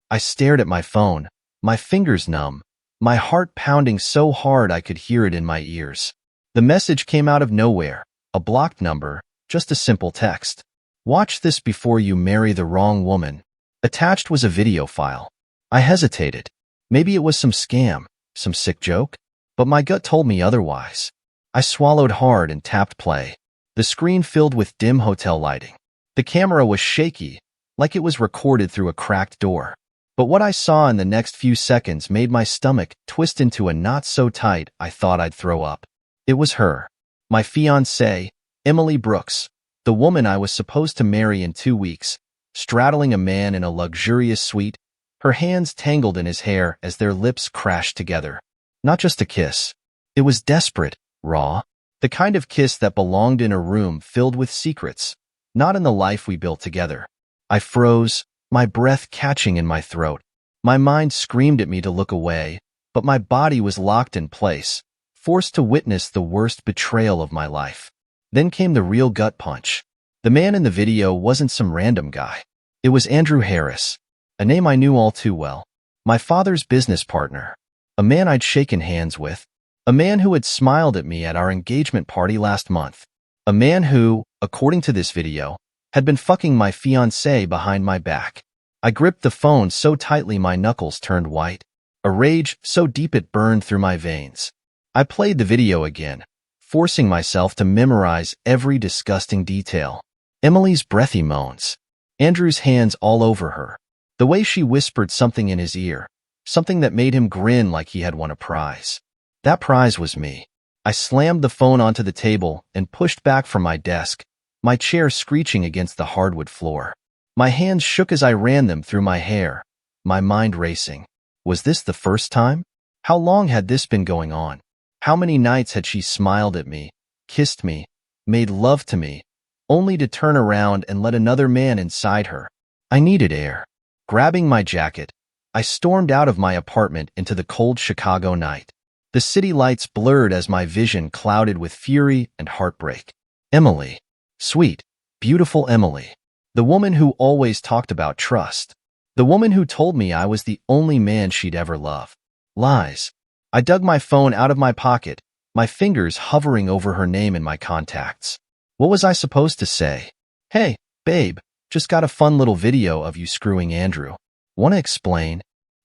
I stared at my phone, my fingers numb, my heart pounding so hard I could hear it in my ears. The message came out of nowhere, a blocked number, just a simple text. Watch this before you marry the wrong woman. Attached was a video file. I hesitated. Maybe it was some scam, some sick joke? But my gut told me otherwise. I swallowed hard and tapped play. The screen filled with dim hotel lighting. The camera was shaky, like it was recorded through a cracked door. But what I saw in the next few seconds made my stomach twist into a knot so tight I thought I'd throw up. It was her. My fiancée, Emily Brooks, the woman I was supposed to marry in 2 weeks, straddling a man in a luxurious suite, her hands tangled in his hair as their lips crashed together. Not just a kiss. It was desperate, raw, the kind of kiss that belonged in a room filled with secrets, not in the life we built together. I froze, my breath catching in my throat. My mind screamed at me to look away, but my body was locked in place, forced to witness the worst betrayal of my life. Then came the real gut punch. The man in the video wasn't some random guy. It was Andrew Harris, a name I knew all too well. My father's business partner, a man I'd shaken hands with, a man who had smiled at me at our engagement party last month, a man who, according to this video, had been fucking my fiancée behind my back. I gripped the phone so tightly my knuckles turned white, a rage so deep it burned through my veins. I played the video again, forcing myself to memorize every disgusting detail. Emily's breathy moans, Andrew's hands all over her, the way she whispered something in his ear, something that made him grin like he had won a prize. That prize was me. I slammed the phone onto the table and pushed back from my desk, my chair screeching against the hardwood floor. My hands shook as I ran them through my hair, my mind racing. Was this the first time? How long had this been going on? How many nights had she smiled at me, kissed me, made love to me, only to turn around and let another man inside her? I needed air. Grabbing my jacket, I stormed out of my apartment into the cold Chicago night. The city lights blurred as my vision clouded with fury and heartbreak. Emily. Sweet, beautiful Emily. The woman who always talked about trust. The woman who told me I was the only man she'd ever love. Lies. I dug my phone out of my pocket, my fingers hovering over her name in my contacts. What was I supposed to say? Hey, babe, just got a fun little video of you screwing Andrew. Wanna explain?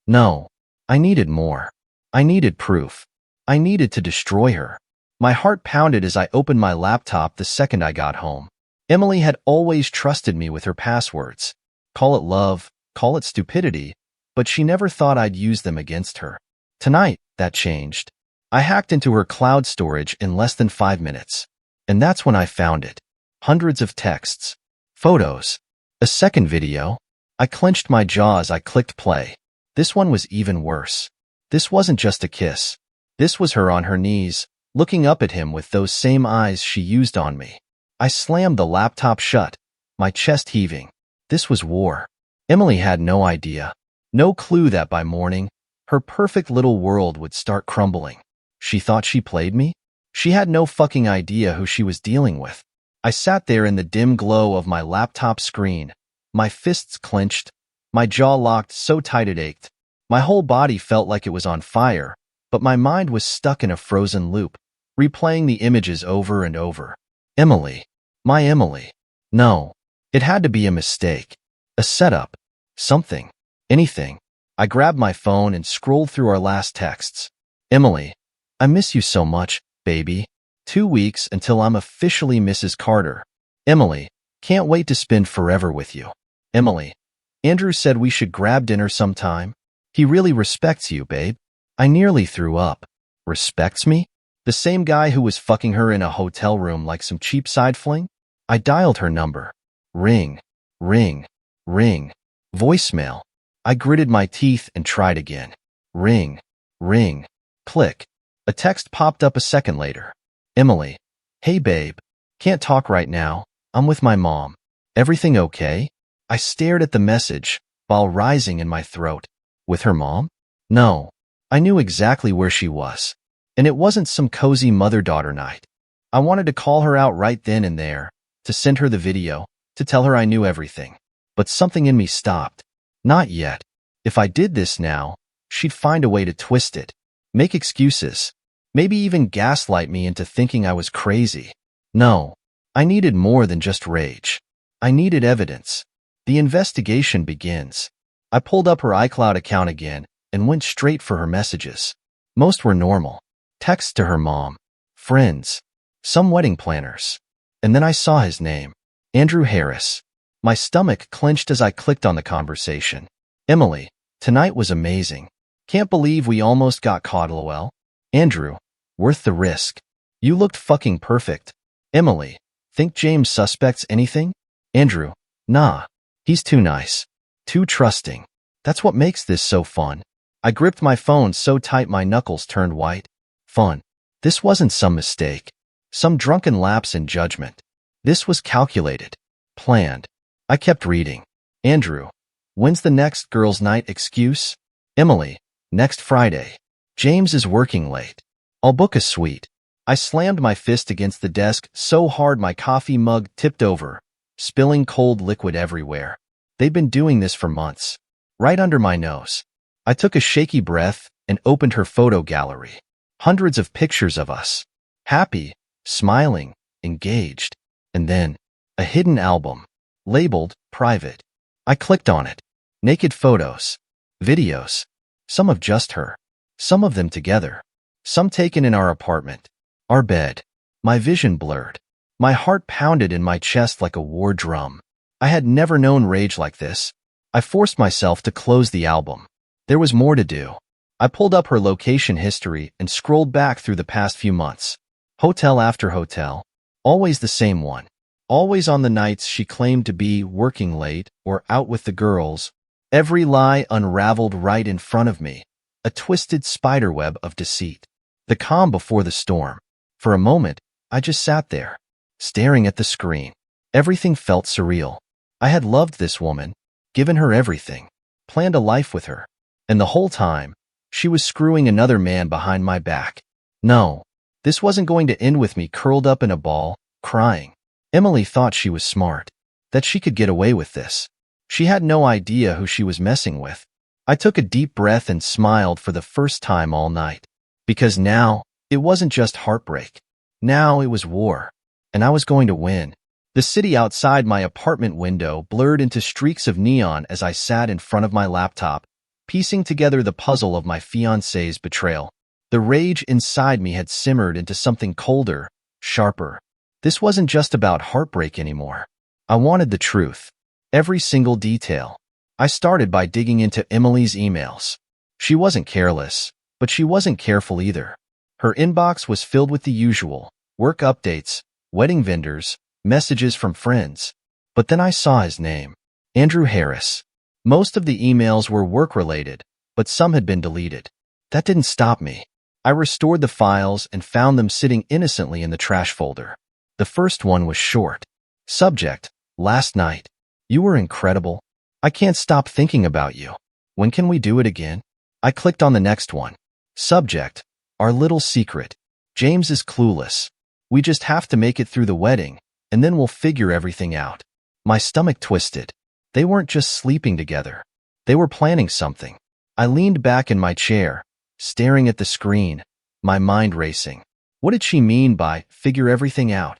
No. I needed more. I needed proof. I needed to destroy her. My heart pounded as I opened my laptop the second I got home. Emily had always trusted me with her passwords. Call it love, call it stupidity, but she never thought I'd use them against her. Tonight, that changed. I hacked into her cloud storage in less than 5 minutes. And that's when I found it. Hundreds of texts, photos, a second video. I clenched my jaw as I clicked play. This one was even worse. This wasn't just a kiss. This was her on her knees, looking up at him with those same eyes she used on me. I slammed the laptop shut, my chest heaving. This was war. Emily had no idea, no clue that by morning, her perfect little world would start crumbling. She thought she played me? She had no fucking idea who she was dealing with. I sat there in the dim glow of my laptop screen, my fists clenched, my jaw locked so tight it ached. My whole body felt like it was on fire, but my mind was stuck in a frozen loop, replaying the images over and over. Emily. My Emily. No. It had to be a mistake. A setup. Something. Anything. I grabbed my phone and scrolled through our last texts. Emily. I miss you so much, baby. 2 weeks until I'm officially Mrs. Carter. Emily. Can't wait to spend forever with you. Emily. Andrew said we should grab dinner sometime. He really respects you, babe. I nearly threw up. Respects me? The same guy who was fucking her in a hotel room like some cheap side fling? I dialed her number. Ring. Ring. Ring. Voicemail. I gritted my teeth and tried again. Ring. Ring. Click. A text popped up a second later. Emily. Hey babe. Can't talk right now. I'm with my mom. Everything okay? I stared at the message, while rising in my throat. With her mom? No. I knew exactly where she was. And it wasn't some cozy mother-daughter night. I wanted to call her out right then and there, to send her the video, to tell her I knew everything. But something in me stopped. Not yet. If I did this now, she'd find a way to twist it, make excuses, maybe even gaslight me into thinking I was crazy. No, I needed more than just rage. I needed evidence. The investigation begins. I pulled up her iCloud account again and went straight for her messages. Most were normal. Texts to her mom, friends, some wedding planners. And then I saw his name, Andrew Harris. My stomach clenched as I clicked on the conversation. Emily, tonight was amazing. Can't believe we almost got caught, lol. Andrew, worth the risk. You looked fucking perfect. Emily, think James suspects anything? Andrew, nah. He's too nice. Too trusting. That's what makes this so fun. I gripped my phone so tight my knuckles turned white. Fun. This wasn't some mistake. Some drunken lapse in judgment. This was calculated. Planned. I kept reading. Andrew, when's the next girls' night excuse? Emily, next Friday. James is working late. I'll book a suite. I slammed my fist against the desk so hard my coffee mug tipped over, spilling cold liquid everywhere. They'd been doing this for months. Right under my nose. I took a shaky breath and opened her photo gallery. Hundreds of pictures of us. Happy, smiling, engaged. And then, a hidden album. Labeled, private. I clicked on it. Naked photos. Videos. Some of just her. Some of them together. Some taken in our apartment. Our bed. My vision blurred. My heart pounded in my chest like a war drum. I had never known rage like this. I forced myself to close the album. There was more to do. I pulled up her location history and scrolled back through the past few months. Hotel after hotel. Always the same one. Always on the nights she claimed to be working late or out with the girls. Every lie unraveled right in front of me. A twisted spiderweb of deceit. The calm before the storm. For a moment, I just sat there, staring at the screen. Everything felt surreal. I had loved this woman, given her everything, planned a life with her. And the whole time, she was screwing another man behind my back. No, this wasn't going to end with me curled up in a ball, crying. Emily thought she was smart, that she could get away with this. She had no idea who she was messing with. I took a deep breath and smiled for the first time all night. Because now, it wasn't just heartbreak. Now it was war. And I was going to win. The city outside my apartment window blurred into streaks of neon as I sat in front of my laptop, piecing together the puzzle of my fiancée's betrayal. The rage inside me had simmered into something colder, sharper. This wasn't just about heartbreak anymore. I wanted the truth. Every single detail. I started by digging into Emily's emails. She wasn't careless, but she wasn't careful either. Her inbox was filled with the usual, work updates, wedding vendors, messages from friends. But then I saw his name, Andrew Harris. Most of the emails were work-related, but some had been deleted. That didn't stop me. I restored the files and found them sitting innocently in the trash folder. The first one was short. Subject, last night. You were incredible. I can't stop thinking about you. When can we do it again? I clicked on the next one. Subject, our little secret. James is clueless. We just have to make it through the wedding, and then we'll figure everything out. My stomach twisted. They weren't just sleeping together. They were planning something. I leaned back in my chair, staring at the screen, my mind racing. What did she mean by figure everything out?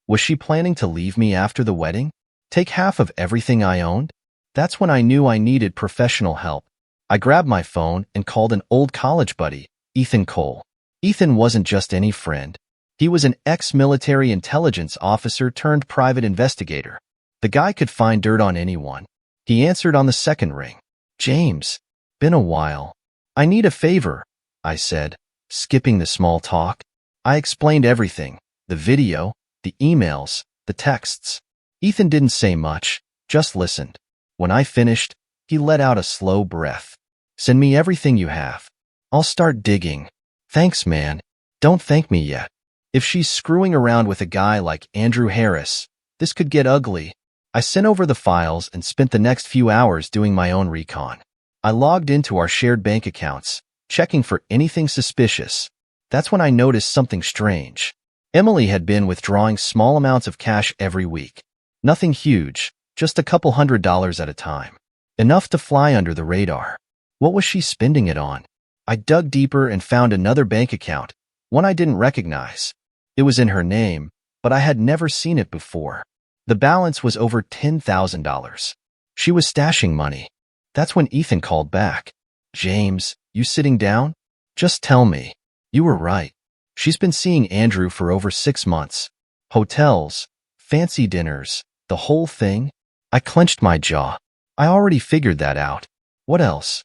Was she planning to leave me after the wedding? Take half of everything I owned? That's when I knew I needed professional help. I grabbed my phone and called an old college buddy, Ethan Cole. Ethan wasn't just any friend. He was an ex-military intelligence officer turned private investigator. The guy could find dirt on anyone. He answered on the second ring. James, been a while. I need a favor, I said, skipping the small talk. I explained everything, the video, the emails, the texts. Ethan didn't say much, just listened. When I finished, he let out a slow breath. Send me everything you have. I'll start digging. Thanks, man. Don't thank me yet. If she's screwing around with a guy like Andrew Harris, this could get ugly. I sent over the files and spent the next few hours doing my own recon. I logged into our shared bank accounts, checking for anything suspicious. That's when I noticed something strange. Emily had been withdrawing small amounts of cash every week. Nothing huge, just a couple $100s at a time. enough to fly under the radar. What was she spending it on? I dug deeper and found another bank account, one I didn't recognize. It was in her name, but I had never seen it before. The balance was over $10,000. She was stashing money. That's when Ethan called back. "James, you sitting down? Just tell me. You were right. She's been seeing Andrew for over 6 months. Hotels, fancy dinners, the whole thing." I clenched my jaw. I already figured that out. What else?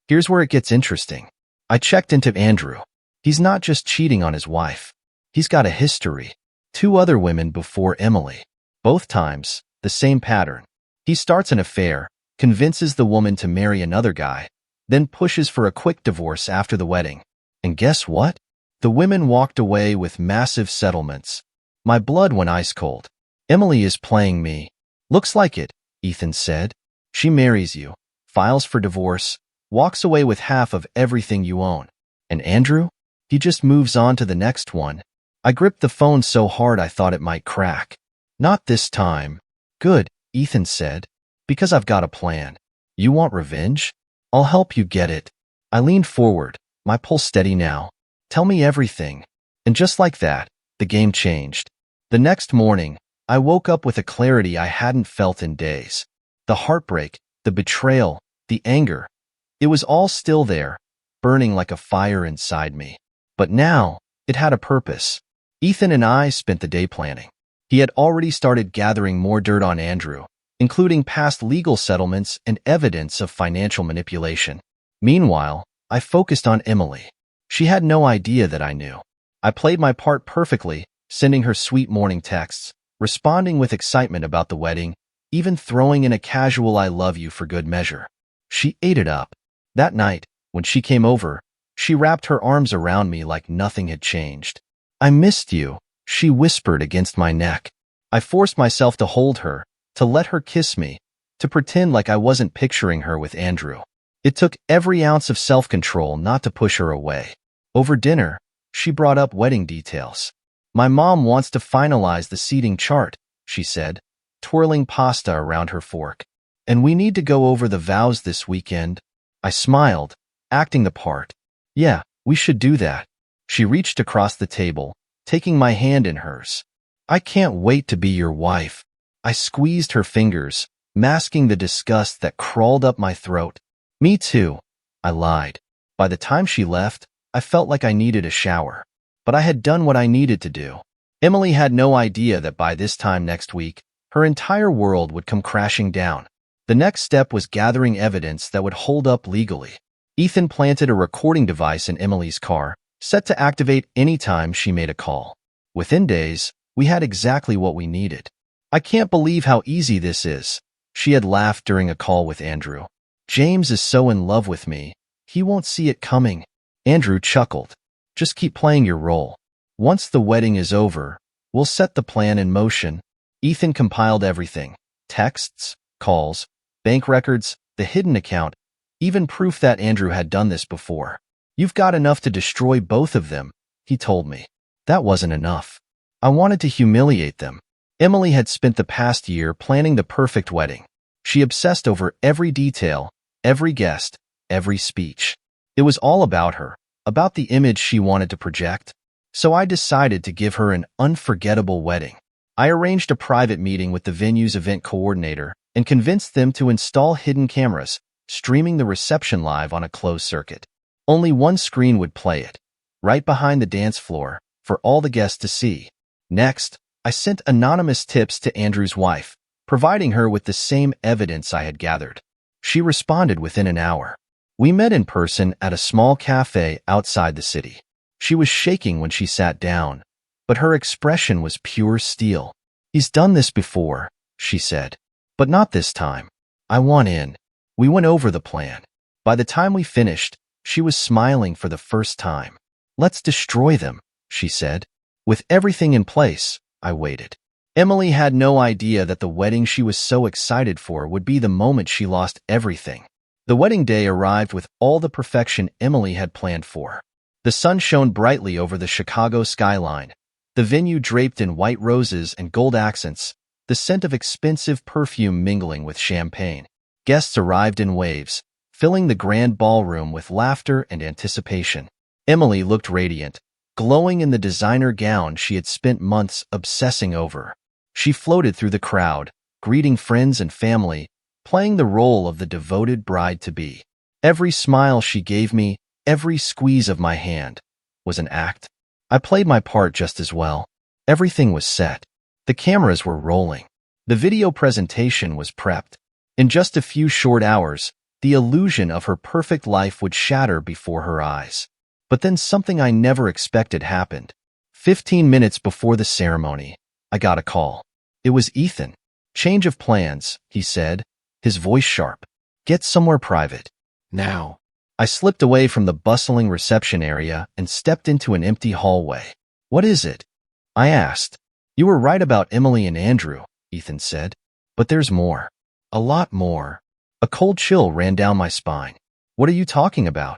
Here's where it gets interesting. I checked into Andrew. He's not just cheating on his wife. He's got a history. 2 other women before Emily. Both times, the same pattern. He starts an affair, convinces the woman to marry another guy, then pushes for a quick divorce after the wedding. And guess what? The women walked away with massive settlements. My blood went ice cold. "Emily is playing me." "Looks like it," Ethan said. "She marries you, files for divorce, walks away with half of everything you own. And Andrew? He just moves on to the next one." I gripped the phone so hard I thought it might crack. "Not this time." "Good," Ethan said, "because I've got a plan." "You want revenge? I'll help you get it." I leaned forward, my pulse steady now. "Tell me everything." And just like that, the game changed. The next morning, I woke up with a clarity I hadn't felt in days. The heartbreak, the betrayal, the anger. It was all still there, burning like a fire inside me. But now, it had a purpose. Ethan and I spent the day planning. He had already started gathering more dirt on Andrew, including past legal settlements and evidence of financial manipulation. Meanwhile, I focused on Emily. She had no idea that I knew. I played my part perfectly, sending her sweet morning texts, responding with excitement about the wedding, even throwing in a casual "I love you" for good measure. She ate it up. That night, when she came over, she wrapped her arms around me like nothing had changed. "I missed you," she whispered against my neck. I forced myself to hold her, to let her kiss me, to pretend like I wasn't picturing her with Andrew. It took every ounce of self-control not to push her away. Over dinner, she brought up wedding details. "My mom wants to finalize the seating chart," she said, twirling pasta around her fork. "And we need to go over the vows this weekend." I smiled, acting the part. "Yeah, we should do that." She reached across the table, taking my hand in hers. "I can't wait to be your wife." I squeezed her fingers, masking the disgust that crawled up my throat. "Me too," I lied. By the time she left, I felt like I needed a shower. But I had done what I needed to do. Emily had no idea that by this time next week, her entire world would come crashing down. The next step was gathering evidence that would hold up legally. Ethan planted a recording device in Emily's car, set to activate anytime she made a call. Within days, we had exactly what we needed. "I can't believe how easy this is," she had laughed during a call with Andrew. "James is so in love with me, he won't see it coming." Andrew chuckled. "Just keep playing your role. Once the wedding is over, we'll set the plan in motion." Ethan compiled everything: texts, calls, bank records, the hidden account, even proof that Andrew had done this before. "You've got enough to destroy both of them," he told me. That wasn't enough. I wanted to humiliate them. Emily had spent the past year planning the perfect wedding. She obsessed over every detail, every guest, every speech. It was all about her, about the image she wanted to project. So I decided to give her an unforgettable wedding. I arranged a private meeting with the venue's event coordinator and convinced them to install hidden cameras, streaming the reception live on a closed circuit. Only one screen would play it, right behind the dance floor, for all the guests to see. Next, I sent anonymous tips to Andrew's wife, providing her with the same evidence I had gathered. She responded within an hour. We met in person at a small cafe outside the city. She was shaking when she sat down, but her expression was pure steel. "He's done this before," she said, "but not this time. I want in." We went over the plan. By the time we finished, she was smiling for the first time. "Let's destroy them," she said. With everything in place, I waited. Emily had no idea that the wedding she was so excited for would be the moment she lost everything. The wedding day arrived with all the perfection Emily had planned for. The sun shone brightly over the Chicago skyline, the venue draped in white roses and gold accents, the scent of expensive perfume mingling with champagne. Guests arrived in waves, filling the grand ballroom with laughter and anticipation. Emily looked radiant, glowing in the designer gown she had spent months obsessing over. She floated through the crowd, greeting friends and family, playing the role of the devoted bride-to-be. Every smile she gave me, every squeeze of my hand, was an act. I played my part just as well. Everything was set. The cameras were rolling. The video presentation was prepped. In just a few short hours, the illusion of her perfect life would shatter before her eyes. But then something I never expected happened. 15 minutes before the ceremony, I got a call. It was Ethan. "Change of plans," he said, his voice sharp. "Get somewhere private. Now." I slipped away from the bustling reception area and stepped into an empty hallway. "What is it?" I asked. "You were right about Emily and Andrew," Ethan said. "But there's more. A lot more." A cold chill ran down my spine. "What are you talking about?"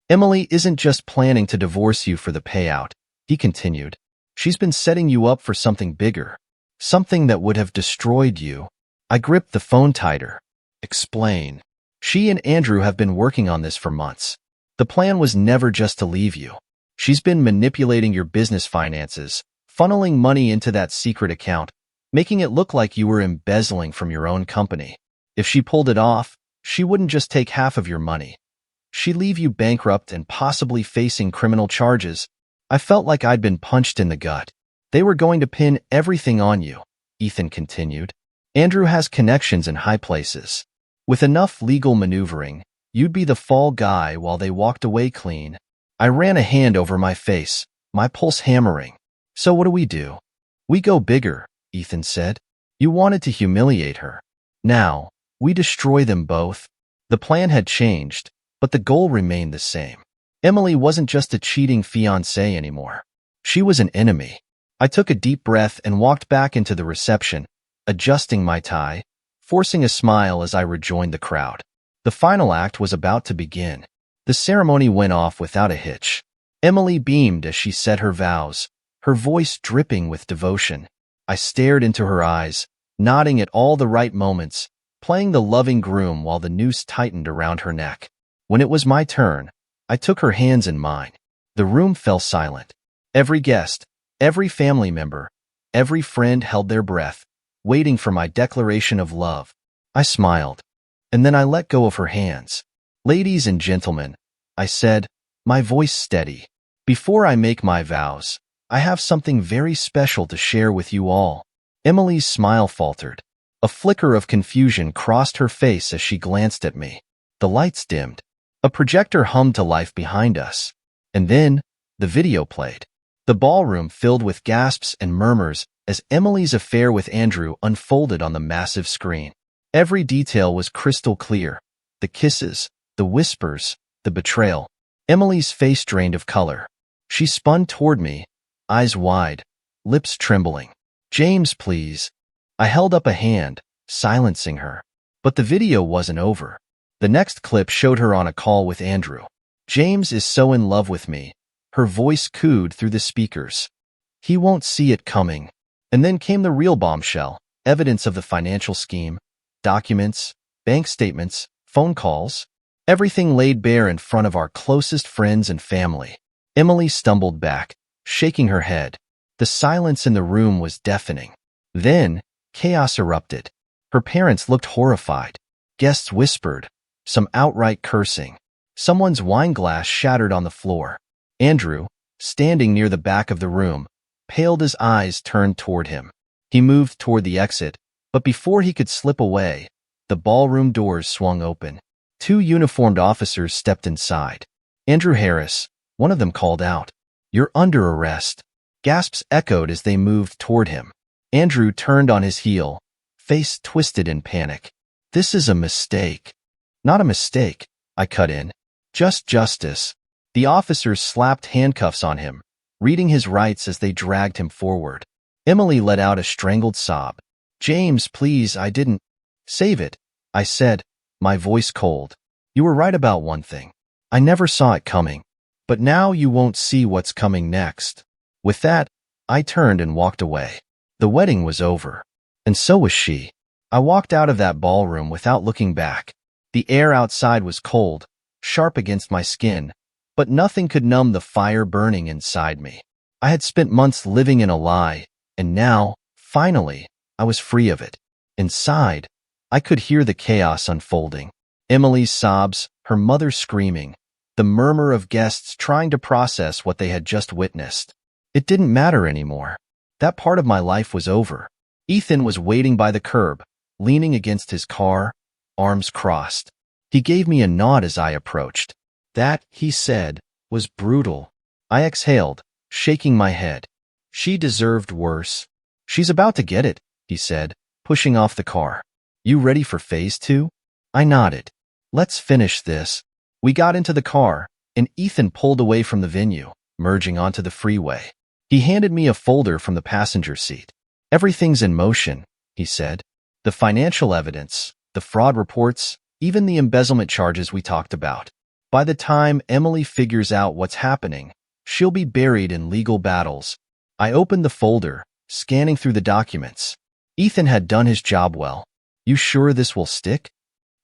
"Emily isn't just planning to divorce you for the payout," he continued. "She's been setting you up for something bigger. Something that would have destroyed you." I gripped the phone tighter. "Explain." "She and Andrew have been working on this for months. The plan was never just to leave you. She's been manipulating your business finances, funneling money into that secret account, making it look like you were embezzling from your own company. If she pulled it off, she wouldn't just take half of your money. She'd leave you bankrupt and possibly facing criminal charges." I felt like I'd been punched in the gut. "They were going to pin everything on you," Ethan continued. "Andrew has connections in high places. With enough legal maneuvering, you'd be the fall guy while they walked away clean." I ran a hand over my face, my pulse hammering. "So what do we do?" "We go bigger," Ethan said. "You wanted to humiliate her. Now, we destroy them both." The plan had changed, but the goal remained the same. Emily wasn't just a cheating fiancée anymore. She was an enemy. I took a deep breath and walked back into the reception, adjusting my tie, forcing a smile as I rejoined the crowd. The final act was about to begin. The ceremony went off without a hitch. Emily beamed as she said her vows, her voice dripping with devotion. I stared into her eyes, nodding at all the right moments, playing the loving groom while the noose tightened around her neck. When it was my turn, I took her hands in mine. The room fell silent. Every guest, every family member, every friend held their breath, waiting for my declaration of love. I smiled, and then I let go of her hands. "Ladies and gentlemen," I said, my voice steady, "before I make my vows, I have something very special to share with you all." Emily's smile faltered. A flicker of confusion crossed her face as she glanced at me. The lights dimmed. A projector hummed to life behind us. And then, the video played. The ballroom filled with gasps and murmurs as Emily's affair with Andrew unfolded on the massive screen. Every detail was crystal clear. The kisses, the whispers, the betrayal. Emily's face drained of color. She spun toward me, eyes wide, lips trembling. "James, please." I held up a hand, silencing her. But the video wasn't over. The next clip showed her on a call with Andrew. "James is so in love with me," her voice cooed through the speakers. "He won't see it coming." And then came the real bombshell, evidence of the financial scheme, documents, bank statements, phone calls, everything laid bare in front of our closest friends and family. Emily stumbled back, shaking her head. The silence in the room was deafening. Then, chaos erupted. Her parents looked horrified. Guests whispered, some outright cursing. Someone's wine glass shattered on the floor. Andrew, standing near the back of the room, paled, his eyes turned toward him. He moved toward the exit, but before he could slip away, the ballroom doors swung open. 2 uniformed officers stepped inside. "Andrew Harris," one of them called out. "You're under arrest." Gasps echoed as they moved toward him. Andrew turned on his heel, face twisted in panic. "This is a mistake." "Not a mistake," I cut in. "Just justice." The officers slapped handcuffs on him, reading his rights as they dragged him forward. Emily let out a strangled sob. "James, please, I didn't." "Save it," I said, my voice cold. "You were right about one thing. I never saw it coming. But now you won't see what's coming next." With that, I turned and walked away. The wedding was over, and so was she. I walked out of that ballroom without looking back. The air outside was cold, sharp against my skin, but nothing could numb the fire burning inside me. I had spent months living in a lie, and now, finally, I was free of it. Inside, I could hear the chaos unfolding. Emily's sobs, her mother screaming, the murmur of guests trying to process what they had just witnessed. It didn't matter anymore. That part of my life was over. Ethan was waiting by the curb, leaning against his car, arms crossed. He gave me a nod as I approached. That, he said, was brutal. I exhaled, shaking my head. She deserved worse. She's about to get it, he said, pushing off the car. You ready for phase 2? I nodded. Let's finish this. We got into the car, and Ethan pulled away from the venue, merging onto the freeway. He handed me a folder from the passenger seat. Everything's in motion, he said. The financial evidence, the fraud reports, even the embezzlement charges we talked about. By the time Emily figures out what's happening, she'll be buried in legal battles. I opened the folder, scanning through the documents. Ethan had done his job well. You sure this will stick?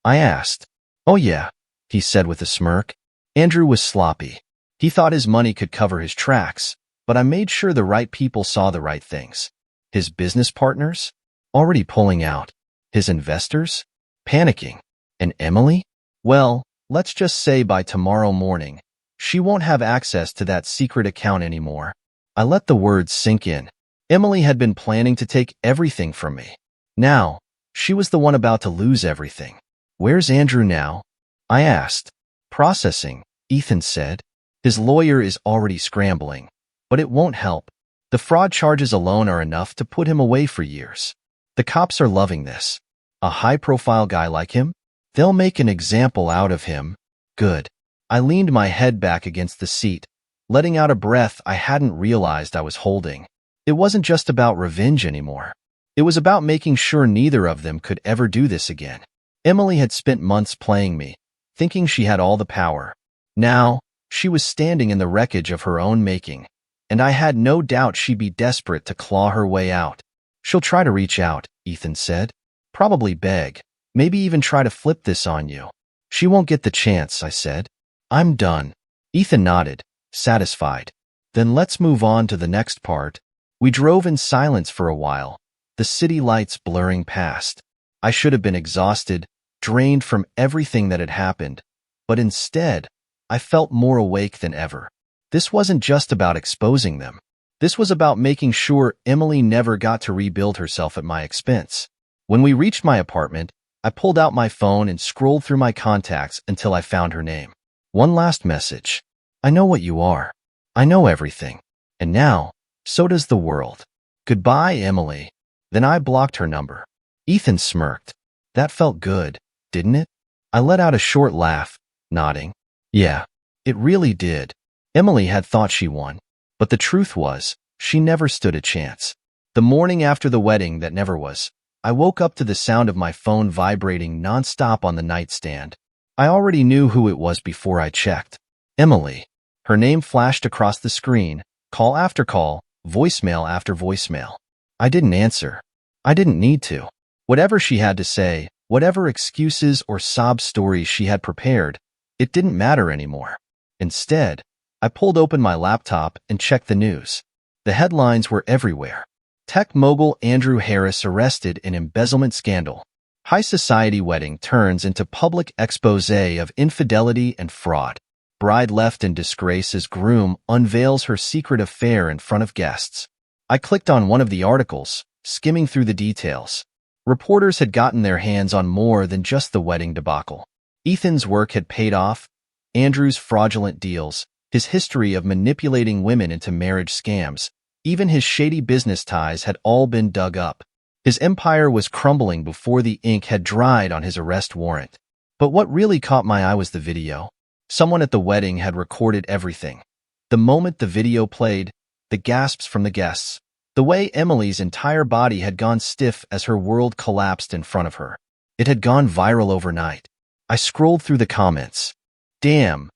I asked. Oh yeah, he said with a smirk. Andrew was sloppy. He thought his money could cover his tracks, but I made sure the right people saw the right things. His business partners? Already pulling out. His investors? Panicking. And Emily? Well, let's just say by tomorrow morning, she won't have access to that secret account anymore. I let the words sink in. Emily had been planning to take everything from me. Now, she was the one about to lose everything. Where's Andrew now? I asked. Processing, Ethan said. His lawyer is already scrambling, but it won't help. The fraud charges alone are enough to put him away for years. The cops are loving this. A high-profile guy like him? They'll make an example out of him. Good. I leaned my head back against the seat, letting out a breath I hadn't realized I was holding. It wasn't just about revenge anymore. It was about making sure neither of them could ever do this again. Emily had spent months playing me, thinking she had all the power. Now, she was standing in the wreckage of her own making, and I had no doubt she'd be desperate to claw her way out. She'll try to reach out, Ethan said. Probably beg. Maybe even try to flip this on you. She won't get the chance, I said. I'm done. Ethan nodded, satisfied. Then let's move on to the next part. We drove in silence for a while, the city lights blurring past. I should have been exhausted, drained from everything that had happened, but instead, I felt more awake than ever. This wasn't just about exposing them. This was about making sure Emily never got to rebuild herself at my expense. When we reached my apartment, I pulled out my phone and scrolled through my contacts until I found her name. One last message. I know what you are. I know everything. And now, so does the world. Goodbye, Emily. Then I blocked her number. Ethan smirked. That felt good, didn't it? I let out a short laugh, nodding. Yeah, it really did. Emily had thought she won, but the truth was, she never stood a chance. The morning after the wedding that never was, I woke up to the sound of my phone vibrating nonstop on the nightstand. I already knew who it was before I checked. Emily. Her name flashed across the screen, call after call, voicemail after voicemail. I didn't answer. I didn't need to. Whatever she had to say, whatever excuses or sob stories she had prepared, it didn't matter anymore. Instead, I pulled open my laptop and checked the news. The headlines were everywhere. Tech mogul Andrew Harris arrested in embezzlement scandal. High society wedding turns into public expose of infidelity and fraud. Bride left in disgrace as groom unveils her secret affair in front of guests. I clicked on one of the articles, skimming through the details. Reporters had gotten their hands on more than just the wedding debacle. Ethan's work had paid off, Andrew's fraudulent deals, his history of manipulating women into marriage scams, even his shady business ties had all been dug up. His empire was crumbling before the ink had dried on his arrest warrant. But what really caught my eye was the video. Someone at the wedding had recorded everything. The moment the video played, the gasps from the guests, the way Emily's entire body had gone stiff as her world collapsed in front of her. It had gone viral overnight. I scrolled through the comments. Damn,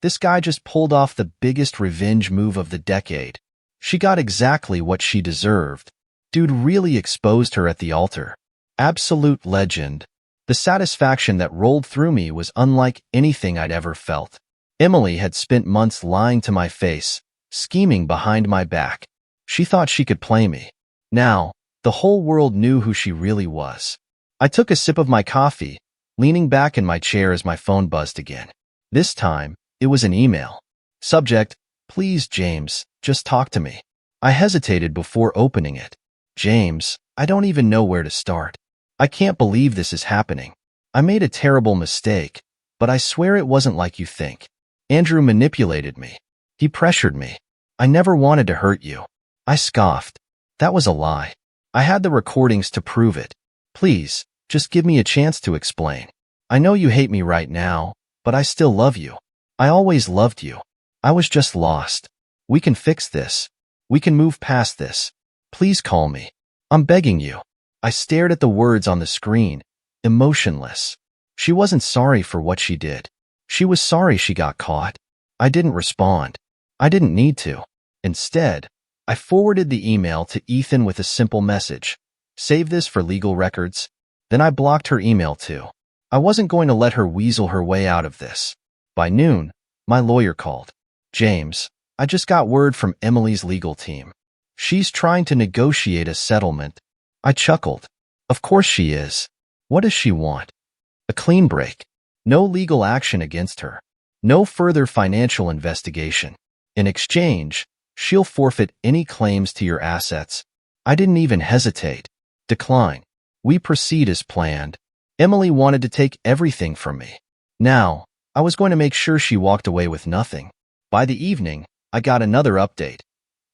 this guy just pulled off the biggest revenge move of the decade. She got exactly what she deserved. Dude really exposed her at the altar. Absolute legend. The satisfaction that rolled through me was unlike anything I'd ever felt. Emily had spent months lying to my face, scheming behind my back. She thought she could play me. Now, the whole world knew who she really was. I took a sip of my coffee, leaning back in my chair as my phone buzzed again. This time, it was an email. Subject: Please, James, just talk to me. I hesitated before opening it. James, I don't even know where to start. I can't believe this is happening. I made a terrible mistake, but I swear it wasn't like you think. Andrew manipulated me. He pressured me. I never wanted to hurt you. I scoffed. That was a lie. I had the recordings to prove it. Please, just give me a chance to explain. I know you hate me right now, but I still love you. I always loved you. I was just lost. We can fix this. We can move past this. Please call me. I'm begging you. I stared at the words on the screen, emotionless. She wasn't sorry for what she did. She was sorry she got caught. I didn't respond. I didn't need to. Instead, I forwarded the email to Ethan with a simple message. Save this for legal records. Then I blocked her email too. I wasn't going to let her weasel her way out of this. By noon, my lawyer called. James, I just got word from Emily's legal team. She's trying to negotiate a settlement. I chuckled. Of course she is. What does she want? A clean break. No legal action against her. No further financial investigation. In exchange, she'll forfeit any claims to your assets. I didn't even hesitate. Decline. We proceed as planned. Emily wanted to take everything from me. Now, I was going to make sure she walked away with nothing. By the evening, I got another update.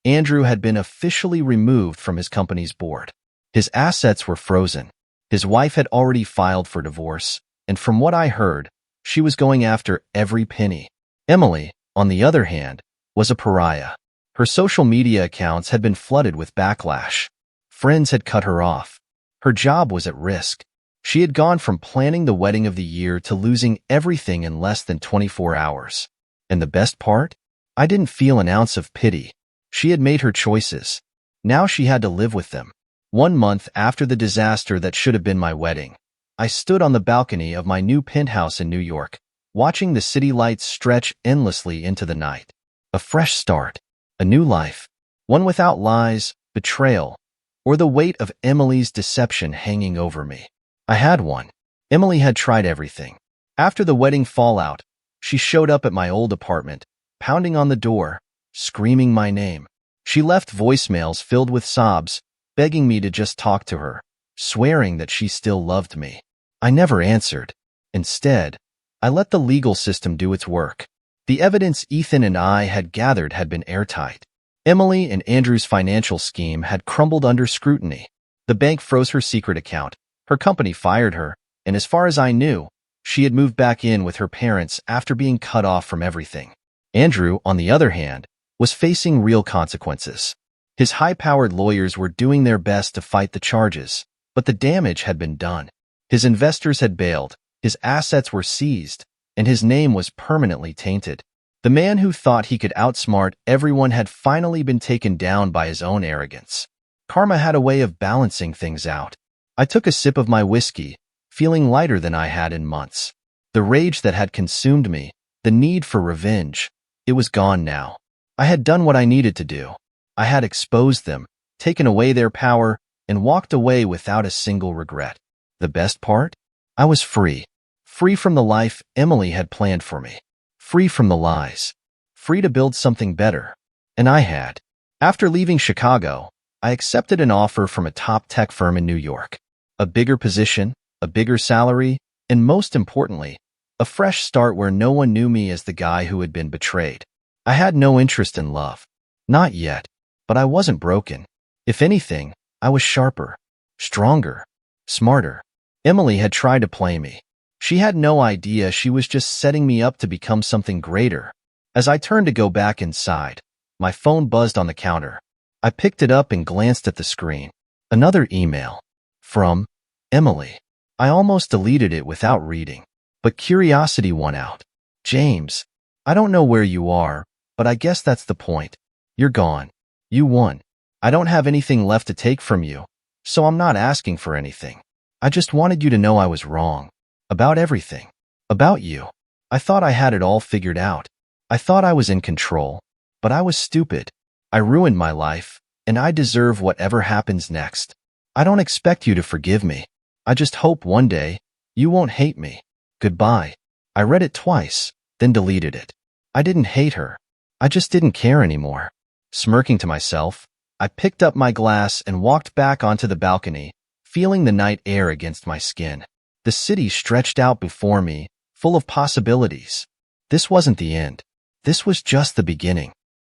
Andrew had been officially removed from his company's board. His assets were frozen. His wife had already filed for divorce, and from what I heard, she was going after every penny. Emily, on the other hand, was a pariah. Her social media accounts had been flooded with backlash. Friends had cut her off. Her job was at risk. She had gone from planning the wedding of the year to losing everything in less than 24 hours. And the best part? I didn't feel an ounce of pity. She had made her choices. Now she had to live with them. 1 month after the disaster that should have been my wedding, I stood on the balcony of my new penthouse in New York, watching the city lights stretch endlessly into the night. A fresh start, a new life, one without lies, betrayal, or the weight of Emily's deception hanging over me. I had one. Emily had tried everything. After the wedding fallout, she showed up at my old apartment, pounding on the door, screaming my name. She left voicemails filled with sobs, begging me to just talk to her, swearing that she still loved me. I never answered. Instead, I let the legal system do its work. The evidence Ethan and I had gathered had been airtight. Emily and Andrew's financial scheme had crumbled under scrutiny. The bank froze her secret account, her company fired her, and as far as I knew, she had moved back in with her parents after being cut off from everything. Andrew, on the other hand, was facing real consequences. His high-powered lawyers were doing their best to fight the charges, but the damage had been done. His investors had bailed, his assets were seized, and his name was permanently tainted. The man who thought he could outsmart everyone had finally been taken down by his own arrogance. Karma had a way of balancing things out. I took a sip of my whiskey, feeling lighter than I had in months. The rage that had consumed me, the need for revenge, it was gone now. I had done what I needed to do. I had exposed them, taken away their power, and walked away without a single regret. The best part? I was free. Free from the life Emily had planned for me. Free from the lies. Free to build something better. And I had. After leaving Chicago, I accepted an offer from a top tech firm in New York. A bigger position, a bigger salary, and most importantly, a fresh start where no one knew me as the guy who had been betrayed. I had no interest in love. Not yet. But I wasn't broken. If anything, I was sharper, stronger, smarter. Emily had tried to play me. She had no idea she was just setting me up to become something greater. As I turned to go back inside, my phone buzzed on the counter. I picked it up and glanced at the screen. Another email. From Emily. I almost deleted it without reading. But curiosity won out. James, I don't know where you are, but I guess that's the point. You're gone. You won. I don't have anything left to take from you, so I'm not asking for anything. I just wanted you to know I was wrong. About everything. About you. I thought I had it all figured out. I thought I was in control. But I was stupid. I ruined my life, and I deserve whatever happens next. I don't expect you to forgive me. I just hope one day you won't hate me. Goodbye. I read it twice, then deleted it. I didn't hate her. I just didn't care anymore. Smirking to myself, I picked up my glass and walked back onto the balcony, feeling the night air against my skin. The city stretched out before me, full of possibilities. This wasn't the end. This was just the beginning.